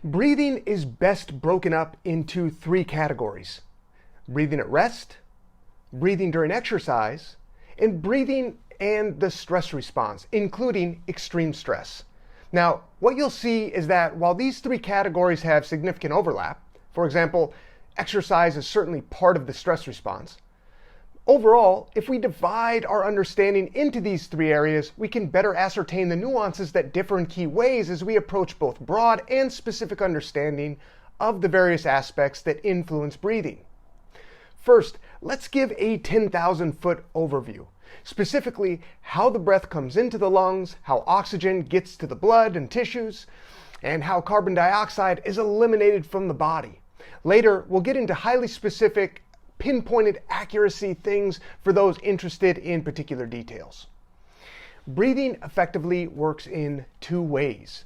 Breathing is best broken up into three categories: breathing at rest, breathing during exercise, and breathing and the stress response, including extreme stress. Now, what you'll see is that while these three categories have significant overlap, for example, exercise is certainly part of the stress response, overall, if we divide our understanding into these three areas, we can better ascertain the nuances that differ in key ways as we approach both broad and specific understanding of the various aspects that influence breathing. First, let's give a 10,000-foot overview, specifically how the breath comes into the lungs, how oxygen gets to the blood and tissues, and how carbon dioxide is eliminated from the body. Later, we'll get into highly specific, pinpointed accuracy things for those interested in particular details. Breathing effectively works in two ways: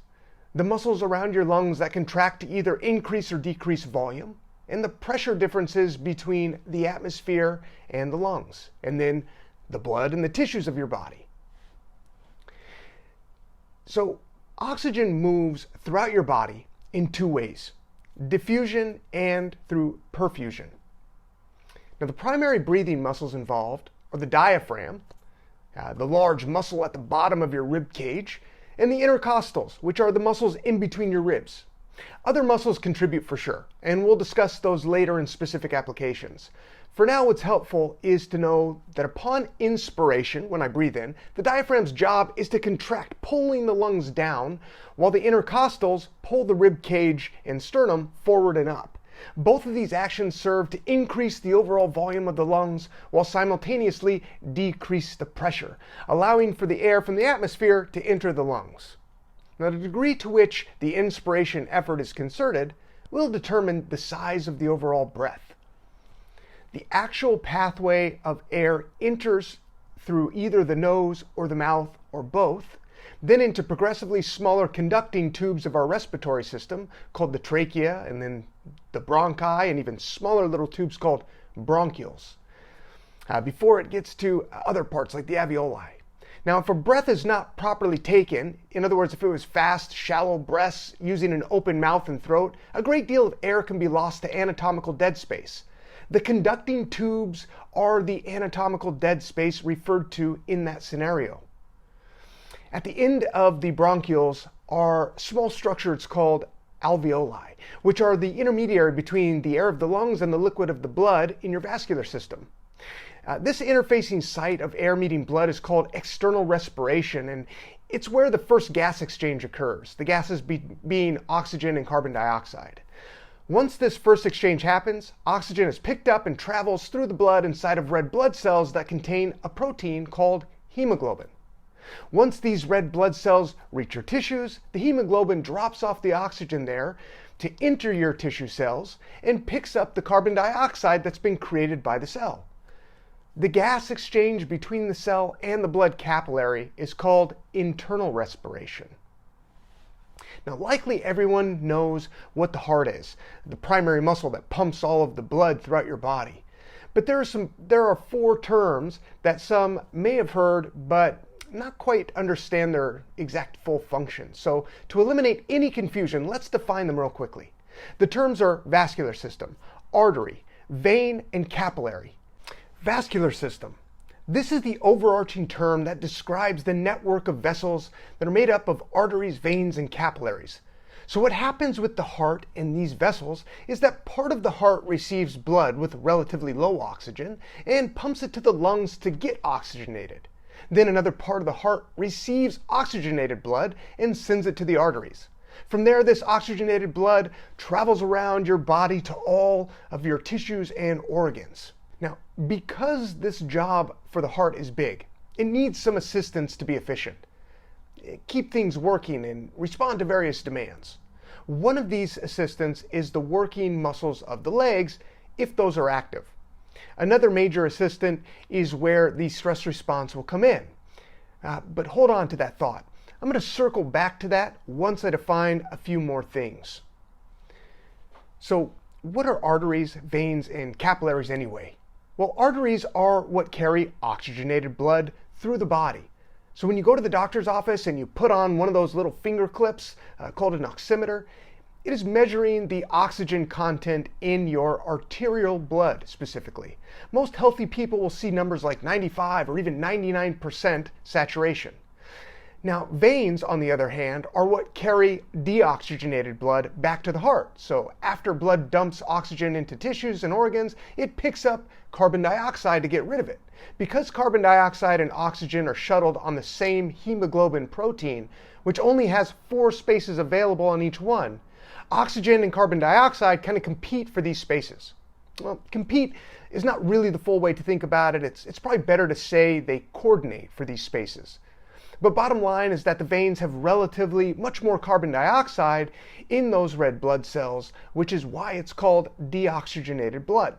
the muscles around your lungs that contract to either increase or decrease volume, and the pressure differences between the atmosphere and the lungs, and then the blood and the tissues of your body. So oxygen moves throughout your body in two ways: diffusion and through perfusion. Now, the primary breathing muscles involved are the diaphragm, the large muscle at the bottom of your rib cage, and the intercostals, which are the muscles in between your ribs. Other muscles contribute for sure, and we'll discuss those later in specific applications. For now, what's helpful is to know that upon inspiration, when I breathe in, the diaphragm's job is to contract, pulling the lungs down, while the intercostals pull the rib cage and sternum forward and up. Both of these actions serve to increase the overall volume of the lungs while simultaneously decrease the pressure, allowing for the air from the atmosphere to enter the lungs. Now, the degree to which the inspiration effort is concerted will determine the size of the overall breath. The actual pathway of air enters through either the nose or the mouth or both, then into progressively smaller conducting tubes of our respiratory system called the trachea, and then the bronchi, and even smaller little tubes called bronchioles, before it gets to other parts like the alveoli. Now, if a breath is not properly taken, in other words, if it was fast, shallow breaths using an open mouth and throat, a great deal of air can be lost to anatomical dead space. The conducting tubes are the anatomical dead space referred to in that scenario. At the end of the bronchioles are small structures called alveoli, which are the intermediary between the air of the lungs and the liquid of the blood in your vascular system. This interfacing site of air meeting blood is called external respiration, and it's where the first gas exchange occurs, the gases being oxygen and carbon dioxide. Once this first exchange happens, oxygen is picked up and travels through the blood inside of red blood cells that contain a protein called hemoglobin. Once these red blood cells reach your tissues, the hemoglobin drops off the oxygen there to enter your tissue cells and picks up the carbon dioxide that's been created by the cell. The gas exchange between the cell and the blood capillary is called internal respiration. Now, likely everyone knows what the heart is, the primary muscle that pumps all of the blood throughout your body. But there are four terms that some may have heard, but not quite understand their exact full function. So to eliminate any confusion, let's define them real quickly. The terms are vascular system, artery, vein, and capillary. Vascular system. This is the overarching term that describes the network of vessels that are made up of arteries, veins, and capillaries. So what happens with the heart and these vessels is that part of the heart receives blood with relatively low oxygen and pumps it to the lungs to get oxygenated. Then another part of the heart receives oxygenated blood and sends it to the arteries. From there, this oxygenated blood travels around your body to all of your tissues and organs. Now, because this job for the heart is big, it needs some assistance to be efficient, keep things working, and respond to various demands. One of these assistants is the working muscles of the legs, if those are active. Another major assistant is where the stress response will come in. But hold on to that thought. I'm going to circle back to that once I define a few more things. So, what are arteries, veins, and capillaries anyway? Well, arteries are what carry oxygenated blood through the body. So when you go to the doctor's office and you put on one of those little finger clips called an oximeter, It is measuring the oxygen content in your arterial blood specifically. Most healthy people will see numbers like 95 or even 99% saturation. Now, veins, on the other hand, are what carry deoxygenated blood back to the heart. So after blood dumps oxygen into tissues and organs, it picks up carbon dioxide to get rid of it. Because carbon dioxide and oxygen are shuttled on the same hemoglobin protein, which only has 4 spaces available on each one, oxygen and carbon dioxide kind of compete for these spaces. Well, compete is not really the full way to think about it. It's probably better to say they coordinate for these spaces. But bottom line is that the veins have relatively much more carbon dioxide in those red blood cells, which is why it's called deoxygenated blood.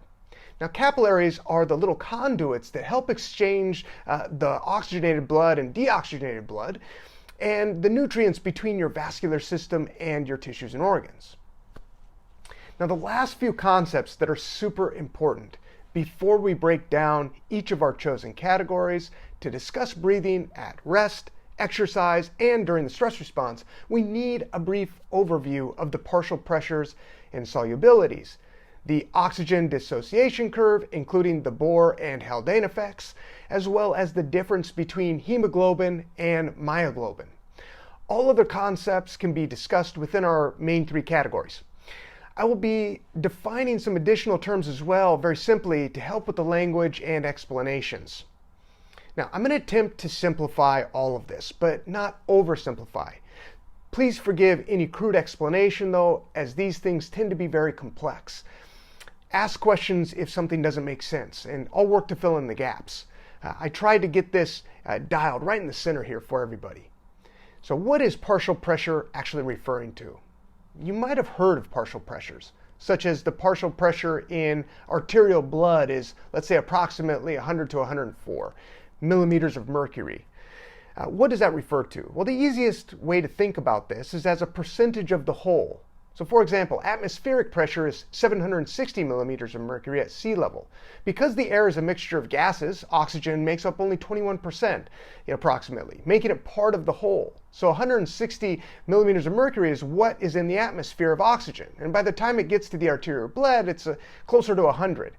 Now, capillaries are the little conduits that help exchange the oxygenated blood and deoxygenated blood and the nutrients between your vascular system and your tissues and organs. Now, the last few concepts that are super important before we break down each of our chosen categories to discuss breathing at rest, exercise, and during the stress response, we need a brief overview of the partial pressures and solubilities, the oxygen dissociation curve, including the Bohr and Haldane effects, as well as the difference between hemoglobin and myoglobin. All other concepts can be discussed within our main 3 categories. I will be defining some additional terms as well, very simply, to help with the language and explanations. Now, I'm going to attempt to simplify all of this, but not oversimplify. Please forgive any crude explanation, though, as these things tend to be very complex. Ask questions if something doesn't make sense, and I'll work to fill in the gaps. I tried to get this dialed right in the center here for everybody. So what is partial pressure actually referring to? You might have heard of partial pressures, such as the partial pressure in arterial blood is, let's say, approximately 100 to 104 millimeters of mercury. What does that refer to? Well, the easiest way to think about this is as a percentage of the whole. So for example, atmospheric pressure is 760 millimeters of mercury at sea level. Because the air is a mixture of gases, oxygen makes up only 21%, approximately, making it part of the whole. So 160 millimeters of mercury is what is in the atmosphere of oxygen. And by the time it gets to the arterial blood, it's closer to 100.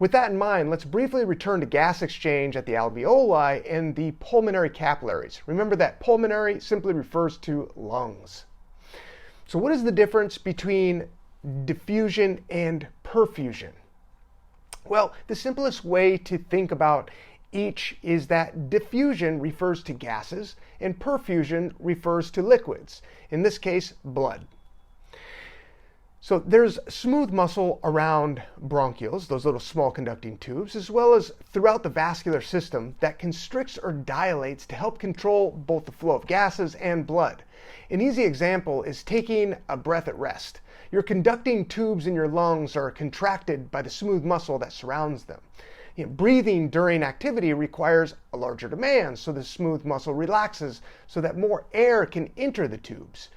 With that in mind, let's briefly return to gas exchange at the alveoli and the pulmonary capillaries. Remember that pulmonary simply refers to lungs. So what is the difference between diffusion and perfusion? Well, the simplest way to think about each is that diffusion refers to gases and perfusion refers to liquids, in this case, blood. So there's smooth muscle around bronchioles, those little small conducting tubes, as well as throughout the vascular system that constricts or dilates to help control both the flow of gases and blood. An easy example is taking a breath at rest. Your conducting tubes in your lungs are contracted by the smooth muscle that surrounds them. Breathing during activity requires a larger demand, so the smooth muscle relaxes so that more air can enter the tubes.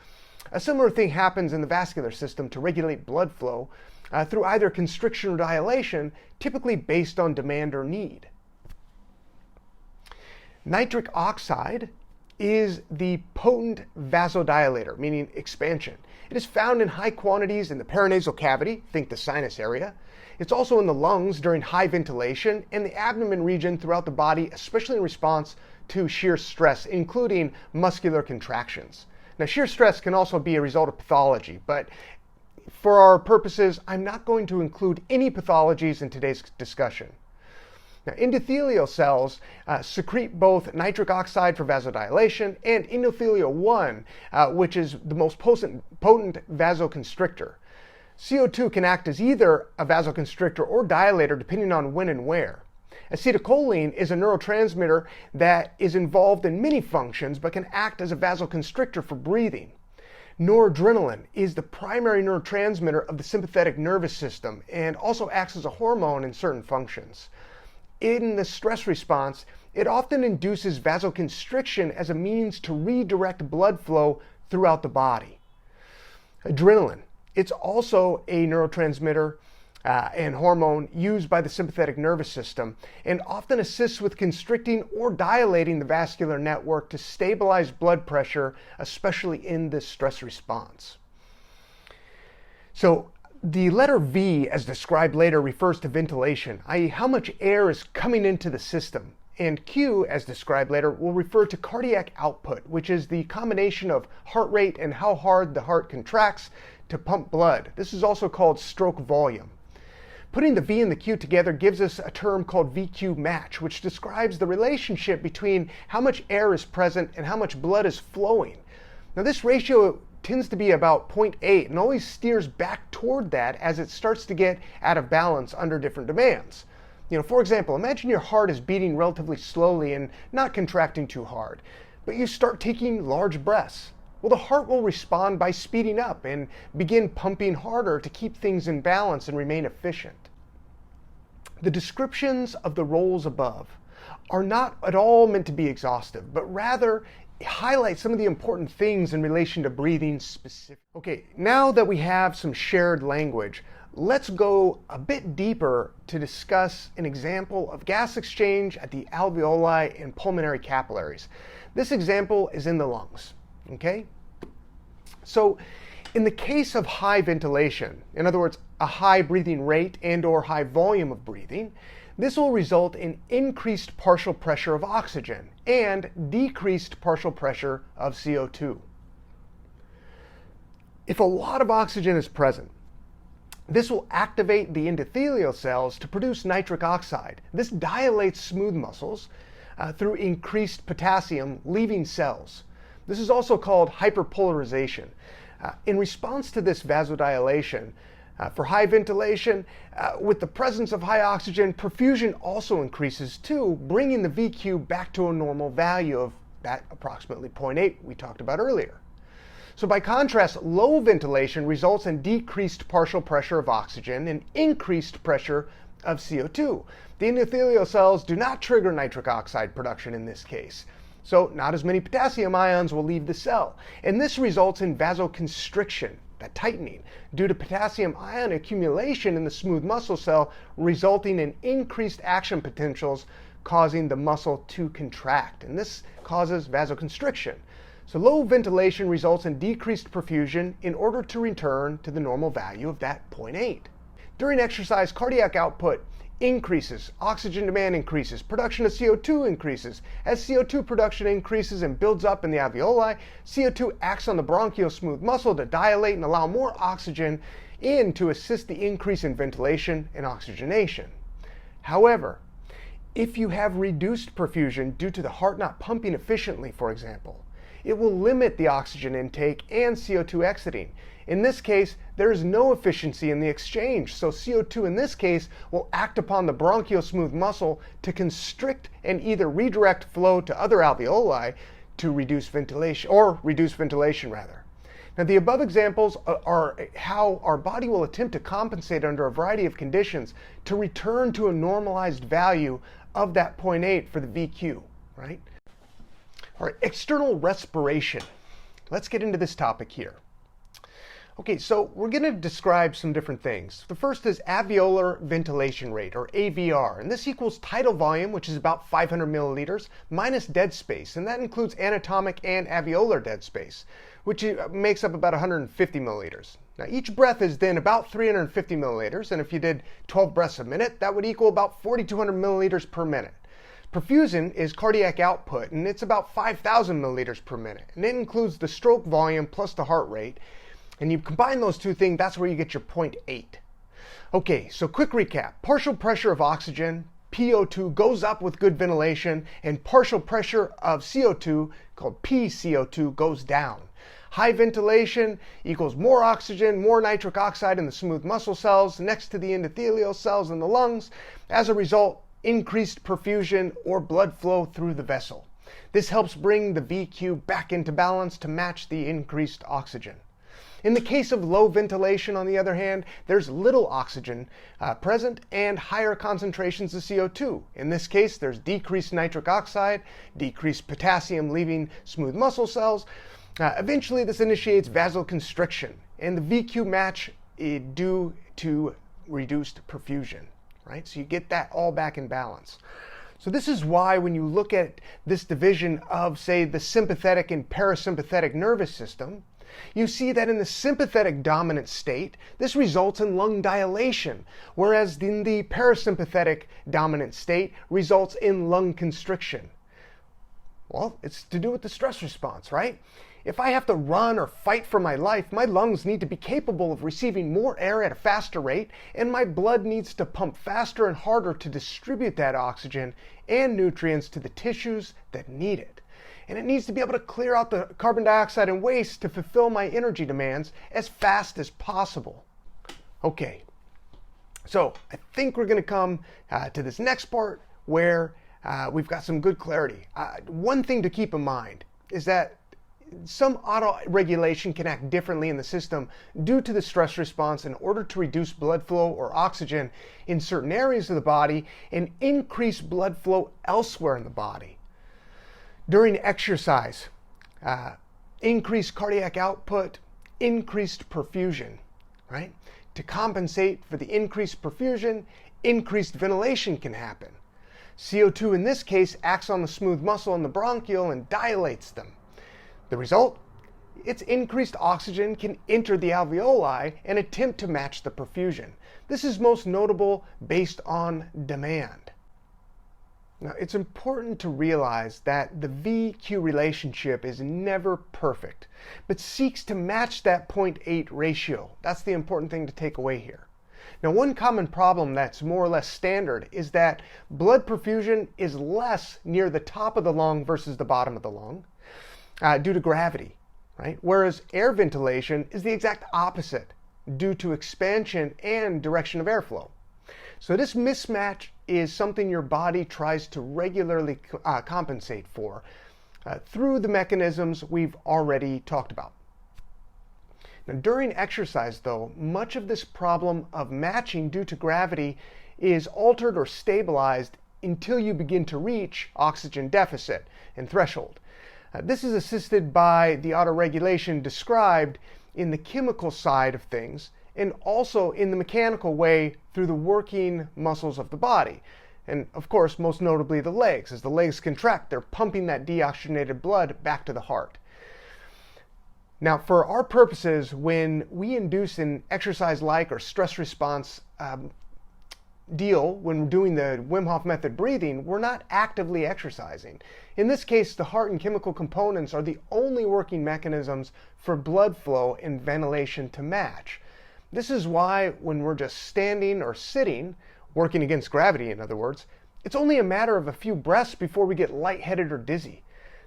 A similar thing happens in the vascular system to regulate blood flow through either constriction or dilation, typically based on demand or need. Nitric oxide is the potent vasodilator, meaning expansion. It is found in high quantities in the paranasal cavity, think the sinus area. It's also in the lungs during high ventilation and the abdomen region throughout the body, especially in response to shear stress, including muscular contractions. Now, shear stress can also be a result of pathology, but for our purposes, I'm not going to include any pathologies in today's discussion. Now, endothelial cells secrete both nitric oxide for vasodilation and endothelio-1, which is the most potent vasoconstrictor. CO2 can act as either a vasoconstrictor or dilator depending on when and where. Acetylcholine is a neurotransmitter that is involved in many functions but can act as a vasoconstrictor for breathing. Noradrenaline is the primary neurotransmitter of the sympathetic nervous system and also acts as a hormone in certain functions. In the stress response, it often induces vasoconstriction as a means to redirect blood flow throughout the body. Adrenaline, it's also a neurotransmitter and hormone used by the sympathetic nervous system and often assists with constricting or dilating the vascular network to stabilize blood pressure, especially in this stress response. So the letter V, as described later, refers to ventilation, i.e. how much air is coming into the system. And Q, as described later, will refer to cardiac output, which is the combination of heart rate and how hard the heart contracts to pump blood. This is also called stroke volume. Putting the V and the Q together gives us a term called VQ match, which describes the relationship between how much air is present and how much blood is flowing. Now this ratio tends to be about 0.8 and always steers back toward that as it starts to get out of balance under different demands. For example, imagine your heart is beating relatively slowly and not contracting too hard, but you start taking large breaths. Well, the heart will respond by speeding up and begin pumping harder to keep things in balance and remain efficient. The descriptions of the roles above are not at all meant to be exhaustive, but rather highlight some of the important things in relation to breathing specifically. Okay, now that we have some shared language, let's go a bit deeper to discuss an example of gas exchange at the alveoli and pulmonary capillaries. This example is in the lungs, okay? So in the case of high ventilation, in other words, a high breathing rate and/or high volume of breathing, this will result in increased partial pressure of oxygen and decreased partial pressure of CO2. If a lot of oxygen is present, this will activate the endothelial cells to produce nitric oxide. This dilates smooth muscles through increased potassium leaving cells. This is also called hyperpolarization. In response to this vasodilation, for high ventilation, with the presence of high oxygen, perfusion also increases too, bringing the VQ back to a normal value of that approximately 0.8 we talked about earlier. So by contrast, low ventilation results in decreased partial pressure of oxygen and increased pressure of CO2. The endothelial cells do not trigger nitric oxide production in this case. So not as many potassium ions will leave the cell. And this results in vasoconstriction, that tightening, due to potassium ion accumulation in the smooth muscle cell, resulting in increased action potentials, causing the muscle to contract. And this causes vasoconstriction. So low ventilation results in decreased perfusion in order to return to the normal value of that 0.8. During exercise, cardiac output increases, oxygen demand increases, production of CO2 increases. As CO2 production increases and builds up in the alveoli, CO2 acts on the bronchial smooth muscle to dilate and allow more oxygen in to assist the increase in ventilation and oxygenation. However, if you have reduced perfusion due to the heart not pumping efficiently, for example, it will limit the oxygen intake and CO2 exiting. In this case, there is no efficiency in the exchange, so CO2 in this case will act upon the bronchial smooth muscle to constrict and either redirect flow to other alveoli to reduce ventilation, rather. Now the above examples are how our body will attempt to compensate under a variety of conditions to return to a normalized value of that 0.8 for the VQ, right? All right, external respiration. Let's get into this topic here. Okay, so we're going to describe some different things. The first is alveolar ventilation rate, or AVR, and this equals tidal volume, which is about 500 milliliters, minus dead space, and that includes anatomic and alveolar dead space, which makes up about 150 milliliters. Now each breath is then about 350 milliliters, and if you did 12 breaths a minute, that would equal about 4,200 milliliters per minute. Perfusion is cardiac output, and it's about 5,000 milliliters per minute, and it includes the stroke volume plus the heart rate. And you combine those two things, that's where you get your 0.8. Okay, so quick recap. Partial pressure of oxygen, PO2, goes up with good ventilation, and partial pressure of CO2, called PCO2, goes down. High ventilation equals more oxygen, more nitric oxide in the smooth muscle cells next to the endothelial cells in the lungs. As a result, increased perfusion or blood flow through the vessel. This helps bring the VQ back into balance to match the increased oxygen. In the case of low ventilation, on the other hand, there's little oxygen present and higher concentrations of CO2. In this case, there's decreased nitric oxide, decreased potassium leaving smooth muscle cells. Eventually, this initiates vasoconstriction, and the VQ match due to reduced perfusion, right? So you get that all back in balance. So this is why when you look at this division of, say, the sympathetic and parasympathetic nervous system, You see that in the sympathetic dominant state, this results in lung dilation, whereas in the parasympathetic dominant state results in lung constriction. Well, it's to do with the stress response, right? If I have to run or fight for my life, my lungs need to be capable of receiving more air at a faster rate, and my blood needs to pump faster and harder to distribute that oxygen and nutrients to the tissues that need it. And it needs to be able to clear out the carbon dioxide and waste to fulfill my energy demands as fast as possible. Okay, so I think we're going to come to this next part where we've got some good clarity. One thing to keep in mind is that some auto-regulation can act differently in the system due to the stress response in order to reduce blood flow or oxygen in certain areas of the body and increase blood flow elsewhere in the body. During exercise, increased cardiac output, increased perfusion, right? To compensate for the increased perfusion, increased ventilation can happen. CO2 in this case acts on the smooth muscle in the bronchiole and dilates them. The result? Its increased oxygen can enter the alveoli and attempt to match the perfusion. This is most notable based on demand. Now, it's important to realize that the VQ relationship is never perfect, but seeks to match that 0.8 ratio. That's the important thing to take away here. Now, one common problem that's more or less standard is that blood perfusion is less near the top of the lung versus the bottom of the lung due to gravity, right? Whereas air ventilation is the exact opposite due to expansion and direction of airflow. So this mismatch is something your body tries to regularly compensate for through the mechanisms we've already talked about. Now, during exercise, though, much of this problem of matching due to gravity is altered or stabilized until you begin to reach oxygen deficit and threshold. This is assisted by the autoregulation described in the chemical side of things and also in the mechanical way through the working muscles of the body. And of course, most notably the legs. As the legs contract, they're pumping that deoxygenated blood back to the heart. Now, for our purposes, when we induce an exercise-like or stress response deal, when we're doing the Wim Hof Method breathing, we're not actively exercising. In this case, the heart and chemical components are the only working mechanisms for blood flow and ventilation to match. This is why when we're just standing or sitting, working against gravity in other words, it's only a matter of a few breaths before we get lightheaded or dizzy.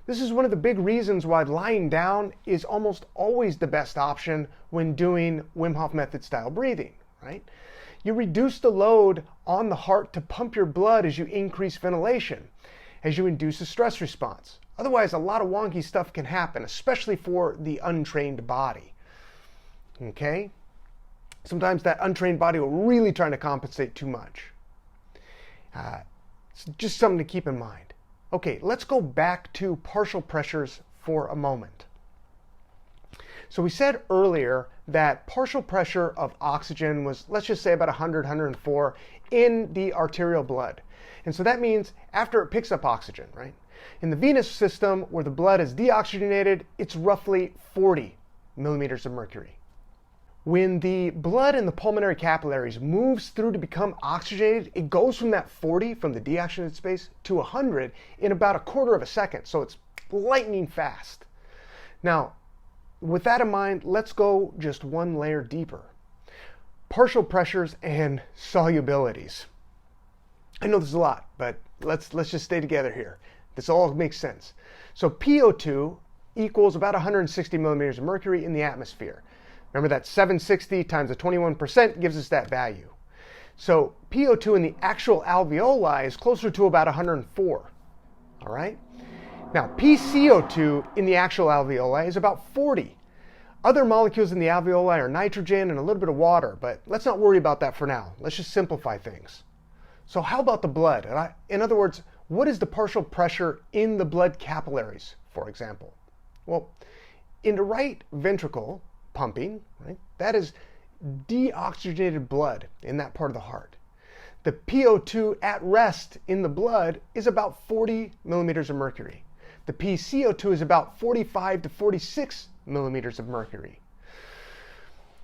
This is one of the big reasons why lying down is almost always the best option when doing Wim Hof Method style breathing, right? You reduce the load on the heart to pump your blood as you increase ventilation, as you induce a stress response. Otherwise, a lot of wonky stuff can happen, especially for the untrained body. Okay? Sometimes that untrained body will really try to compensate too much. It's just something to keep in mind. Okay, let's go back to partial pressures for a moment. So we said earlier that partial pressure of oxygen was, let's just say about 100, 104 in the arterial blood. And so that means after it picks up oxygen, right? In the venous system where the blood is deoxygenated, it's roughly 40 millimeters of mercury. When the blood in the pulmonary capillaries moves through to become oxygenated, it goes from that 40, from the deoxygenated space, to 100 in about a quarter of a second. So it's lightning fast. Now, with that in mind, let's go just one layer deeper. Partial pressures and solubilities. I know this is a lot, but let's just stay together here. This all makes sense. So PO2 equals about 160 millimeters of mercury in the atmosphere. Remember that 760 times the 21% gives us that value. So PO2 in the actual alveoli is closer to about 104. All right? Now PCO2 in the actual alveoli is about 40. Other molecules in the alveoli are nitrogen and a little bit of water, but let's not worry about that for now. Let's just simplify things. So how about the blood? In other words, what is the partial pressure in the blood capillaries, for example? Well, in the right ventricle, pumping, right? That is deoxygenated blood in that part of the heart. The PO2 at rest in the blood is about 40 millimeters of mercury. The PCO2 is about 45 to 46 millimeters of mercury.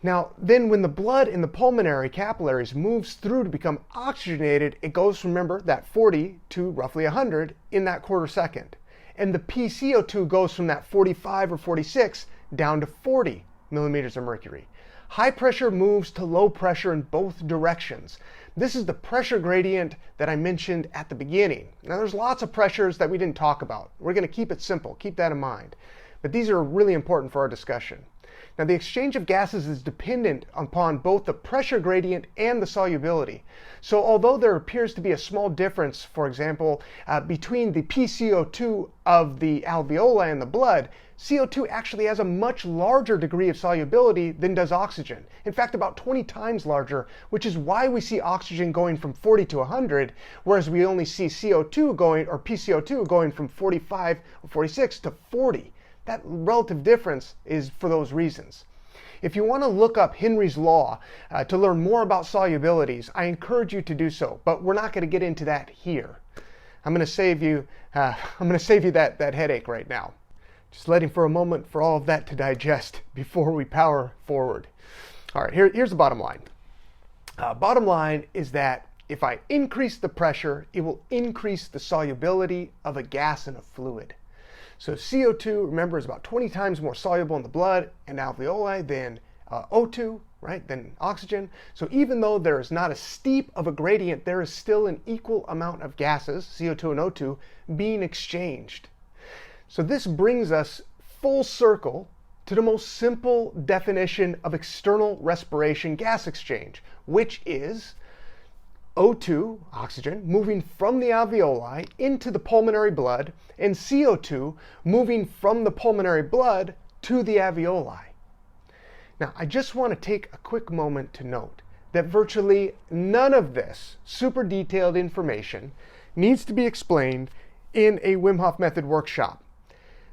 Now, then when the blood in the pulmonary capillaries moves through to become oxygenated, it goes, remember, that 40 to roughly 100 in that quarter second. And the pCO2 goes from that 45 or 46 down to 40 millimeters of mercury. High pressure moves to low pressure in both directions. This is the pressure gradient that I mentioned at the beginning. Now, there's lots of pressures that we didn't talk about. We're going to keep it simple. Keep that in mind. But these are really important for our discussion. Now, the exchange of gases is dependent upon both the pressure gradient and the solubility. So although there appears to be a small difference, for example, between the pCO2 of the alveoli and the blood, CO2 actually has a much larger degree of solubility than does oxygen. In fact, about 20 times larger, which is why we see oxygen going from 40 to 100, whereas we only see CO2 going, or pCO2 going from 45 or 46 to 40. That relative difference is for those reasons. If you want to look up Henry's law to learn more about solubilities, I encourage you to do so, but we're not going to get into that here. I'm going to save you that headache right now. Just letting for a moment for all of that to digest before we power forward. All right, here's the bottom line. Bottom line is that if I increase the pressure, it will increase the solubility of a gas in a fluid. So CO2, remember, is about 20 times more soluble in the blood and alveoli than O2, right, than oxygen. So even though there is not as steep of a gradient, there is still an equal amount of gases, CO2 and O2, being exchanged. So this brings us full circle to the most simple definition of external respiration gas exchange, which is O2, oxygen, moving from the alveoli into the pulmonary blood, and CO2 moving from the pulmonary blood to the alveoli. Now, I just want to take a quick moment to note that virtually none of this super detailed information needs to be explained in a Wim Hof Method workshop.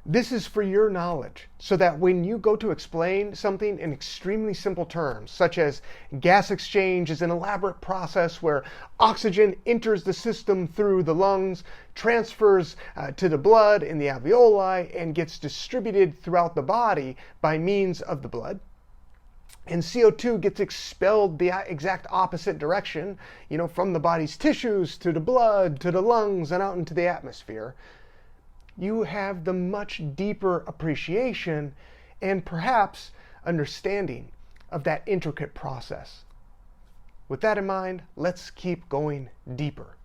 This is for your knowledge, so that when you go to explain something in extremely simple terms, such as gas exchange is an elaborate process where oxygen enters the system through the lungs, transfers to the blood in the alveoli, and gets distributed throughout the body by means of the blood, and CO2 gets expelled the exact opposite direction, from the body's tissues to the blood, to the lungs, and out into the atmosphere, you have the much deeper appreciation and perhaps understanding of that intricate process. With that in mind, let's keep going deeper.